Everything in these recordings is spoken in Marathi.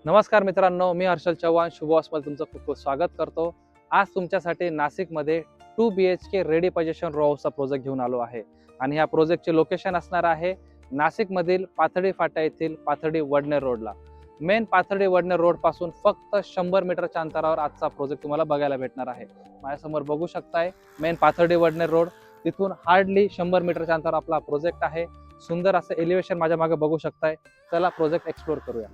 नमस्कार मित्रांनो, मी हर्षल चव्हाण शुभवासमध्ये तुमचं खूप खूप स्वागत करतो। आज तुमच्यासाठी नाशिकमध्ये 2 BHK रेडी पोझिशन रो हाऊसचा प्रोजेक्ट घेऊन आलो आहे आणि ह्या प्रोजेक्टचे लोकेशन असणार आहे नाशिकमधील पाथर्डी फाटा येथील पाथर्डी वडनेर रोडला। मेन पाथर्डी वडनेर रोड पासून फक्त 100 मीटरच्या अंतरावर आजचा प्रोजेक्ट तुम्हाला बघायला भेटणार आहे। माझ्यासमोर बघू शकताय मेन पाथर्डी वडनेर रोड, तिथून हार्डली 100 मीटरच्या अंतरावर आपला प्रोजेक्ट आहे। सुंदर असं एलिव्हेशन माझ्या मागे बघू शकताय। चला प्रोजेक्ट एक्सप्लोर करूया।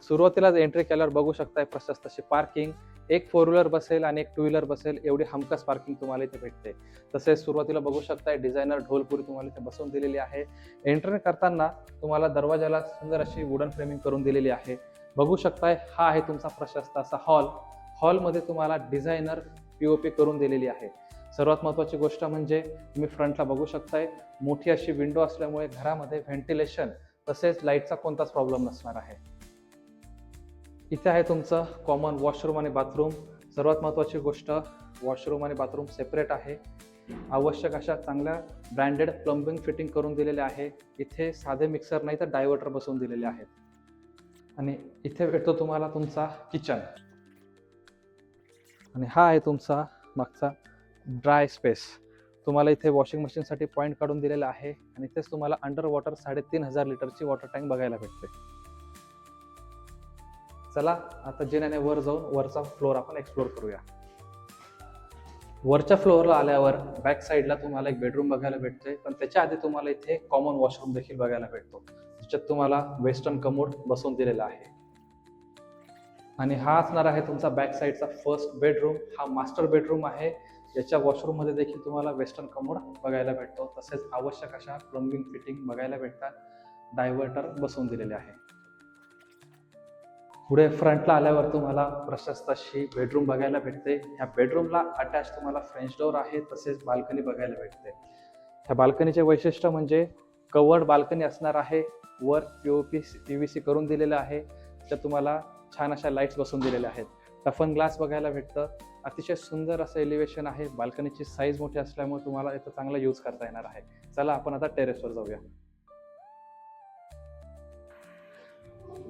सुरुवातीलाच एंट्री केल्यावर बघू शकताय प्रशस्त अशी पार्किंग, एक 4 व्हीलर बसेल आणि एक 2 व्हीलर बसेल एवढी हमखास पार्किंग तुम्हाला इथे भेटते। तसेच सुरुवातीला बघू शकताय डिझायनर ढोलपुरी तुम्हाला इथे बसवून दिलेली आहे। एंट्री करताना तुम्हाला दरवाजाला सुंदर अशी वुडन फ्रेमिंग करून दिलेली आहे। बघू शकताय हा आहे तुमचा प्रशस्त असा हॉलमध्ये तुम्हाला डिझायनर पीओपी करून दिलेली आहे। सर्वात महत्त्वाची गोष्ट म्हणजे तुम्ही फ्रंटला बघू शकताय मोठी अशी विंडो असल्यामुळे घरामध्ये व्हेंटिलेशन तसेच लाईटचा कोणताच प्रॉब्लेम नसणार आहे। इथे आहे तुमचं कॉमन वॉशरूम आणि बाथरूम। सर्वात महत्त्वाची गोष्ट वॉशरूम आणि बाथरूम सेपरेट आहे। आवश्यक अशा चांगल्या ब्रँडेड प्लंबिंग फिटिंग करून दिलेले आहे। इथे साधे मिक्सर नाही तर डायव्हर्टर बसवून दिलेले आहेत। आणि इथे भेटतो तुम्हाला तुमचा किचन आणि हा आहे तुमचा मागचा ड्राय स्पेस। तुम्हाला इथे वॉशिंग मशीनसाठी पॉईंट काढून दिलेला आहे आणि इथेच तुम्हाला अंडर वॉटर 3500 लिटरची वॉटर टँक बघायला भेटते। चला आता जिन्याने वर जाऊन वरचा फ्लोअर आपण एक्सप्लोर करूया। वरच्या फ्लोअरला आल्यावर बॅक साईडला तुम्हाला एक बेडरूम बघायला भेटते, पण त्याच्या आधी तुम्हाला इथे कॉमन वॉशरूम देखील बघायला भेटतो, ज्याच्यात तुम्हाला वेस्टर्न कमोड बसवून दिलेला आहे। आणि हा असणार आहे तुमचा बॅक साईडचा फर्स्ट बेडरूम। हा मास्टर बेडरूम आहे, याच्या वॉशरूम मध्ये देखील तुम्हाला वेस्टर्न कमोड बघायला भेटतो। तसेच आवश्यक अशा प्लंबिंग फिटिंग बघायला भेटतात, डायव्हर्टर बसवून दिलेले आहे। पुढे फ्रंटला आल्यावर तुम्हाला प्रशस्त अशी बेडरूम बघायला भेटते। ह्या बेडरूमला अटॅच तुम्हाला फ्रेंच डोअर आहे, तसेच बाल्कनी बघायला भेटते। ह्या बाल्कनीचे वैशिष्ट्य म्हणजे कवर्ड बाल्कनी असणार आहे। वर PVC करून दिलेलं आहे, त्यात तुम्हाला छान अशा लाईट्स बसवून दिलेल्या आहेत। टफन ग्लास बघायला भेटतं। अतिशय सुंदर असं एलिव्हेशन आहे। बाल्कनीची साईज मोठी असल्यामुळे तुम्हाला इथं चांगला यूज करता येणार आहे। चला आपण आता टेरेसवर जाऊया।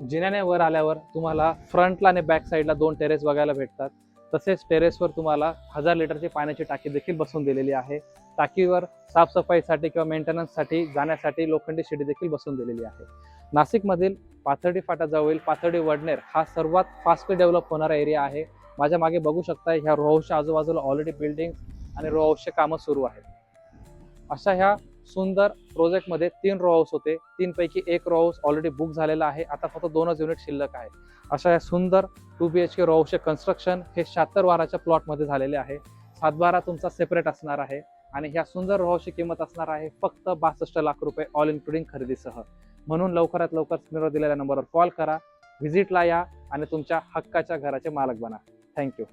जिन्याने वर आल्यावर तुम्हाला फ्रंटला आणि बॅक साईडला 2 टेरेस बघायला भेटतात। तसेच टेरेसवर तुम्हाला 1000 लिटरची पाण्याची टाकी देखील बसवून दिलेली आहे। टाकीवर साफसफाईसाठी किंवा मेंटेनन्ससाठी जाण्यासाठी लोखंडी शिडी देखील बसवून दिलेली आहे। नाशिकमधील पाथर्डी फाटाजवळील पाथर्डी वडनेर हा सर्वात फास्टली डेव्हलप होणारा एरिया आहे। माझ्या मागे बघू शकता ह्या रो हाऊसच्या आजूबाजूला ऑलरेडी बिल्डिंग आणि रो हाऊसचे कामं सुरू आहेत। अशा ह्या सुंदर प्रोजेक्टमध्ये 3 रो हाऊस होते, 3 पैकी 1 रो हाऊस ऑलरेडी बुक झालेला आहे। आता फक्त 2च युनिट शिल्लक आहे। अशा या सुंदर 2 BHK रो हाऊसचे कन्स्ट्रक्शन हे 76 वाराच्या प्लॉटमध्ये झालेले आहे। 7 बारा तुमचा सेपरेट असणार आहे आणि ह्या सुंदर रो हाऊसची किंमत असणार आहे फक्त 62 लाख रुपये ऑल इन्क्लुडिंग खरेदीसह। म्हणून लवकरात लवकर स्क्रीनवर दिलेल्या नंबरवर कॉल करा, व्हिजिटला या आणि तुमच्या हक्काच्या घराचे मालक बना। थँक्यू।